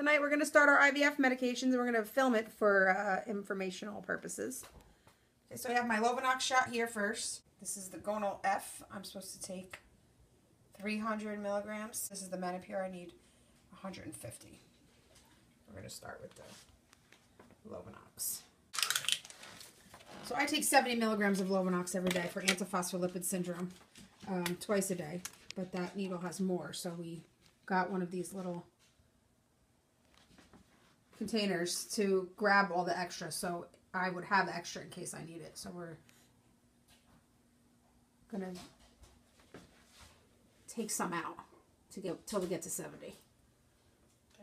tonight we're going to start our IVF medications and we're going to film it for informational purposes. Okay, so I have my Lovenox shot here first. This is the gonal-f. I'm supposed to take 300 milligrams. This is the Menopur. I need 150. We're going to start with the Lovenox. So I take 70 milligrams of Lovenox every day for antiphospholipid syndrome, twice a day. But that needle has more, so we got one of these little containers to grab all the extra, so I would have extra in case I need it. So we're gonna take some out to get till we get to 70. Okay,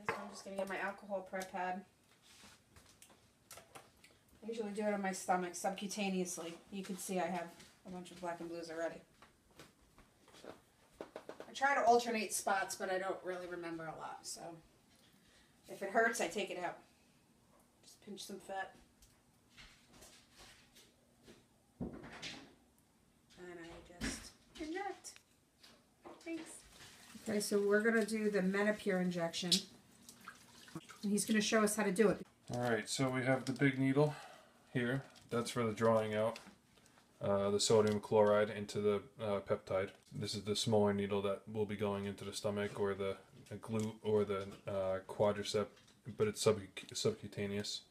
so I'm just gonna get my alcohol prep pad. I usually do it on my stomach subcutaneously. You can see I have a bunch of black and blues already. I try to alternate spots, but I don't really remember a lot, so if it hurts, I take it out. Just pinch some fat. And I just inject. Thanks. Okay, so we're going to do the Menopur injection. And he's going to show us how to do it. Alright, so we have the big needle here. That's for the drawing out the sodium chloride into the peptide. This is the smaller needle that will be going into the stomach or the glute or the quadricep, but it's subcutaneous.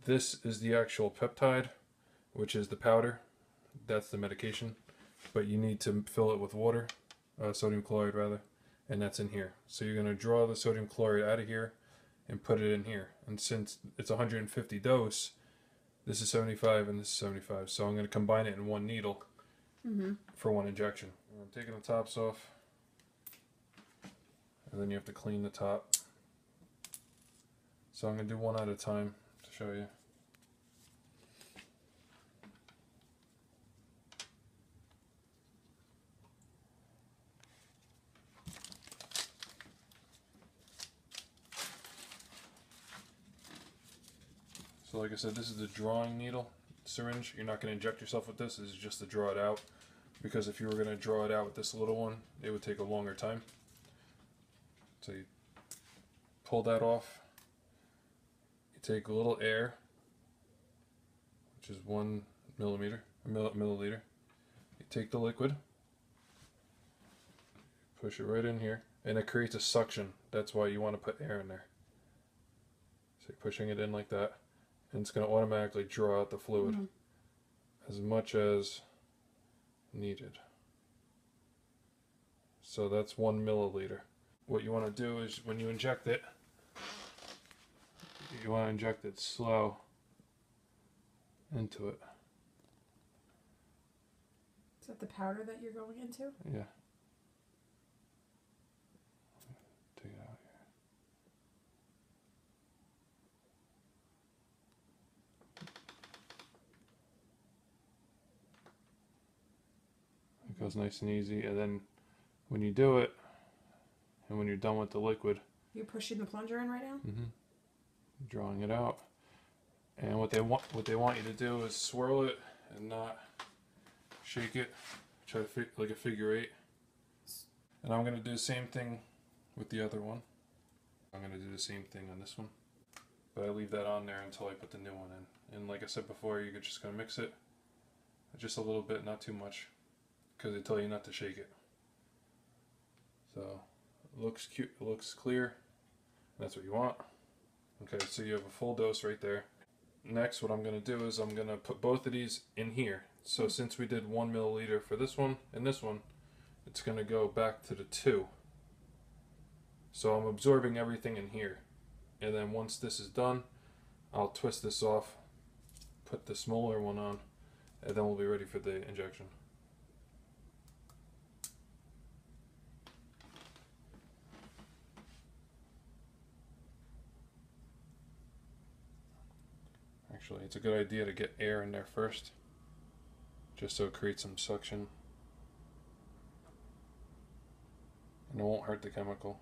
This is the actual peptide, which is the powder. That's the medication, but you need to fill it with water, sodium chloride rather, and that's in here. So you're going to draw the sodium chloride out of here and put it in here. And since it's 150 dose, this is 75 and this is 75. So I'm going to combine it in one needle for one injection. I'm taking the tops off, and then you have to clean the top. So I'm going to do one at a time to show you. So like I said, this is the drawing needle syringe. You're not going to inject yourself with this. This is just to draw it out. Because if you were going to draw it out with this little one, it would take a longer time. So you pull that off. You take a little air, which is 1 milliliter. You take the liquid, push it right in here, and it creates a suction. That's why you want to put air in there. So you're pushing it in like that, and it's going to automatically draw out the fluid as much as needed. So that's 1 milliliter. What you want to do is when you inject it, you want to inject it slow into it. Is that the powder that you're going into? Yeah. Take it out here. It goes nice and easy, and then when you do it, and when you're done with the liquid, you're pushing the plunger in right now? Drawing it out. And what they want you to do is swirl it and not shake it. Try to like a figure 8. And I'm going to do the same thing with the other one. I'm going to do the same thing on this one. But I leave that on there until I put the new one in. And like I said before, you're just going to mix it just a little bit, not too much, because they tell you not to shake it. So it looks cute, it looks clear. That's what you want. Okay, so you have a full dose right there. Next, what I'm going to do is I'm going to put both of these in here. So since we did 1 milliliter for this one and this one, it's going to go back to the 2. So I'm absorbing everything in here. And then once this is done, I'll twist this off, put the smaller one on, and then we'll be ready for the injection. Actually, it's a good idea to get air in there first, just so it creates some suction, and it won't hurt the chemical.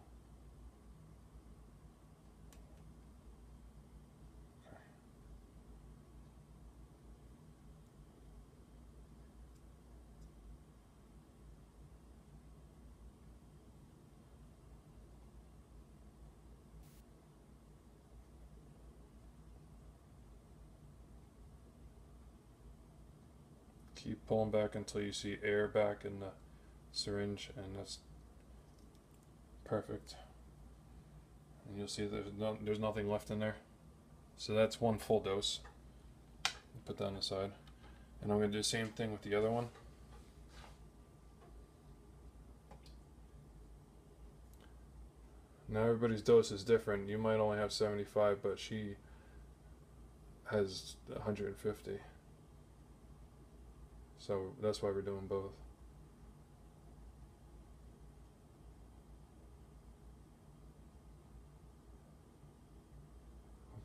Okay. Keep pulling back until you see air back in the syringe, and that's perfect. And you'll see there's nothing left in there. So that's one full dose. Put that on the side. And I'm going to do the same thing with the other one. Now everybody's dose is different. You might only have 75, but she has 150. So that's why we're doing both.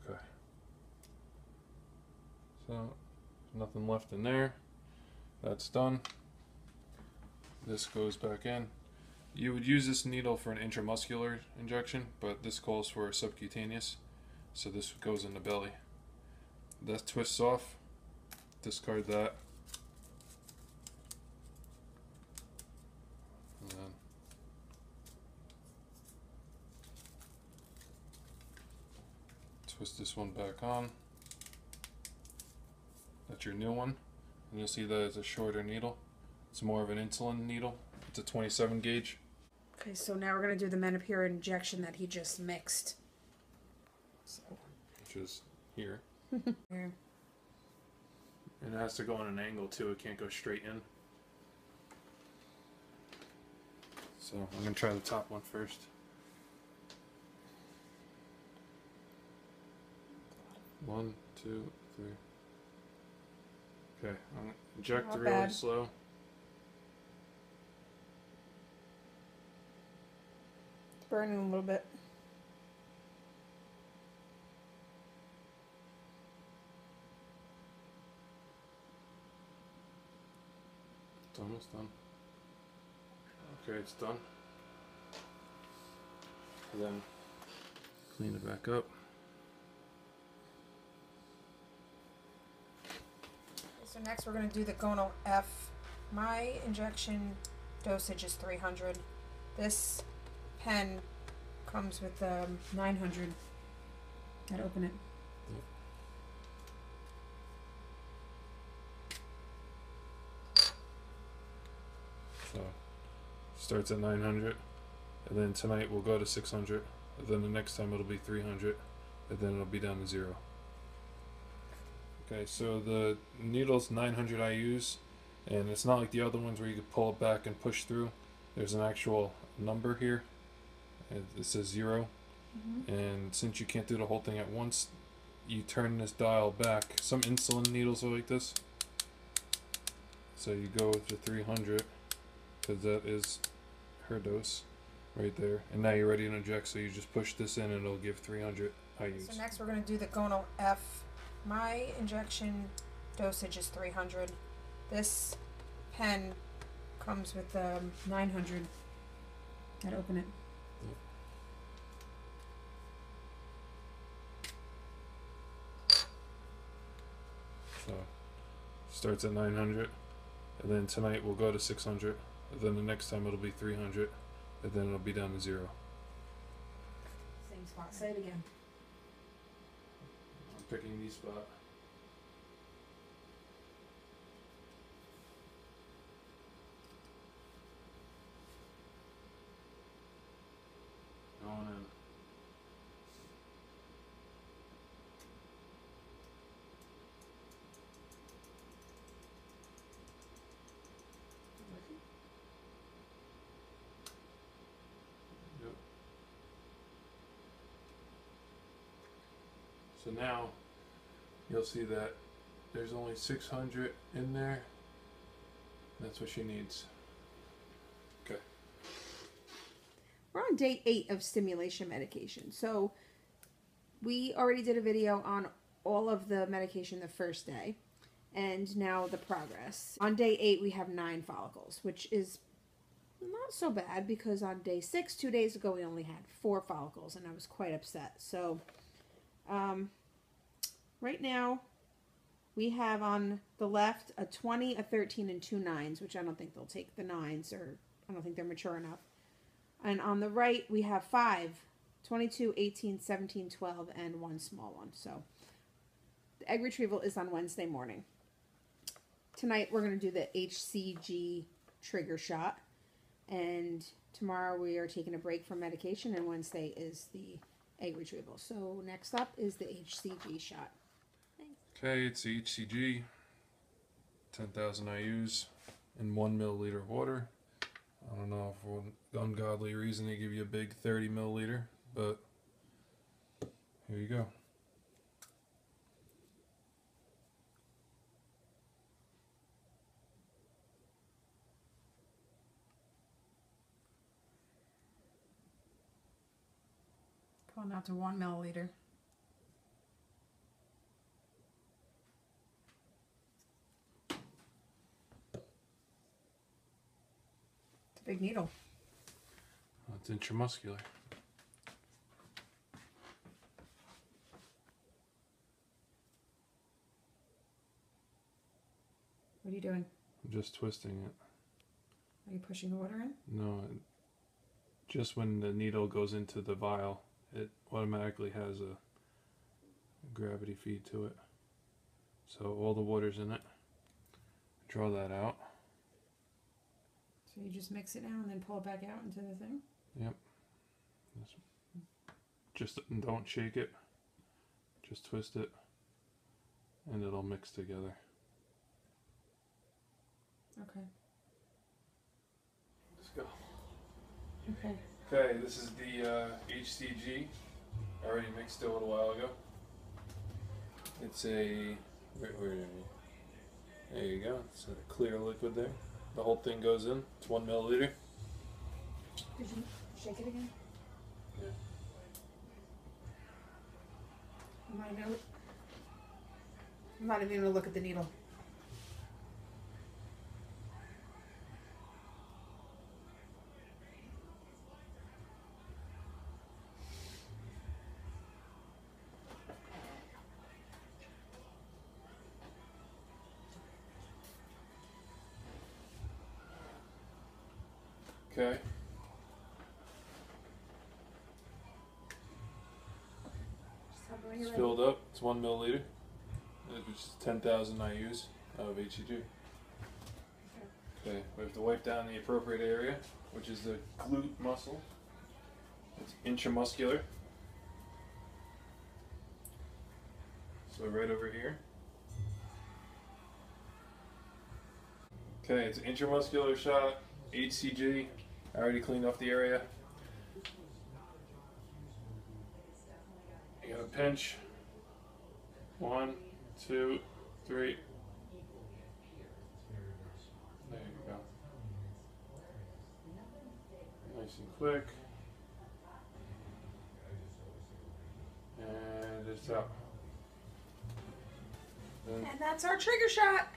Okay. So nothing left in there. That's done. This goes back in. You would use this needle for an intramuscular injection, but this calls for a subcutaneous. So this goes in the belly. That twists off. Discard that. And then twist this one back on. That's your new one. And you'll see that it's a shorter needle. It's more of an insulin needle. It's a 27 gauge. Okay, so now we're going to do the Menopur injection that he just mixed. So. Which is here. Here. And it has to go on an angle too. It can't go straight in. So I'm going to try the top one first. One, two, three. Okay, I'm going to inject Not really bad. slow. It's burning a little bit. It's almost done. Okay, it's done. And then clean it back up. So next we're going to do the gonal-f. My injection dosage is 300. This pen comes with 900. Gotta open it. So starts at 900, and then tonight we'll go to 600, and then the next time it'll be 300, and then it'll be down to 0. Okay, so the needle's 900 IUs, and it's not like the other ones where you could pull it back and push through. There's an actual number here, and it says 0, and since you can't do the whole thing at once, you turn this dial back. Some insulin needles are like this, so you go to 300, because that is her dose right there, and now you're ready to inject, so you just push this in and it'll give 300 IUs. So next we're going to do the gonal-f. My injection dosage is 300. This pen comes with 900. Gotta open it. So starts at 900, and then tonight we'll go to 600, and then the next time it'll be 300, and then it'll be down to 0. Same spot. Say it again. I'm picking the spot. Going in. Yep. So now you'll see that there's only 600 in there. That's what she needs. Okay. We're on day 8 of stimulation medication. So we already did a video on all of the medication the first day, and now the progress. On day 8 we have 9 follicles, which is not so bad, because on day 6, 2 days ago, we only had 4 follicles, and I was quite upset. So right now we have on the left a 20, a 13, and 2 9s, which I don't think they'll take the 9s, or I don't think they're mature enough. And on the right, we have 5, 22, 18, 17, 12, and 1 small one. So the egg retrieval is on Wednesday morning. tonight we're going to do the HCG trigger shot. And tomorrow we are taking a break from medication, and Wednesday is the egg retrieval. So next up is the HCG shot. Thanks. Okay, it's the HCG, 10,000 IUs in 1 milliliter of water. I don't know, for ungodly reason they give you a big 30 milliliter, but here you go. Pulling out to 1 milliliter. It's a big needle. It's intramuscular. What are you doing? I'm just twisting it. Are you pushing the water in? No, just when the needle goes into the vial, it automatically has a gravity feed to it. So all the water's in it. Draw that out. So you just mix it now and then pull it back out into the thing? Yep. Just don't shake it. Just twist it, and it'll mix together. Okay. Let's go. Okay. Okay, this is the HCG. I already mixed it a little while ago. It's a... there you go. It's a clear liquid there. The whole thing goes in. It's 1 milliliter. Did you shake it again? Yeah. I'm not even going to look at the needle. Okay. It's filled up. It's 1 milliliter. It's 10,000 IUs of HCG. Okay, we have to wipe down the appropriate area, which is the glute muscle. It's intramuscular. So right over here. Okay, it's an intramuscular shot, HCG. I already cleaned off the area. You gotta pinch. 1, 2, 3. There you go. Nice and quick. And it's out. And that's our trigger shot.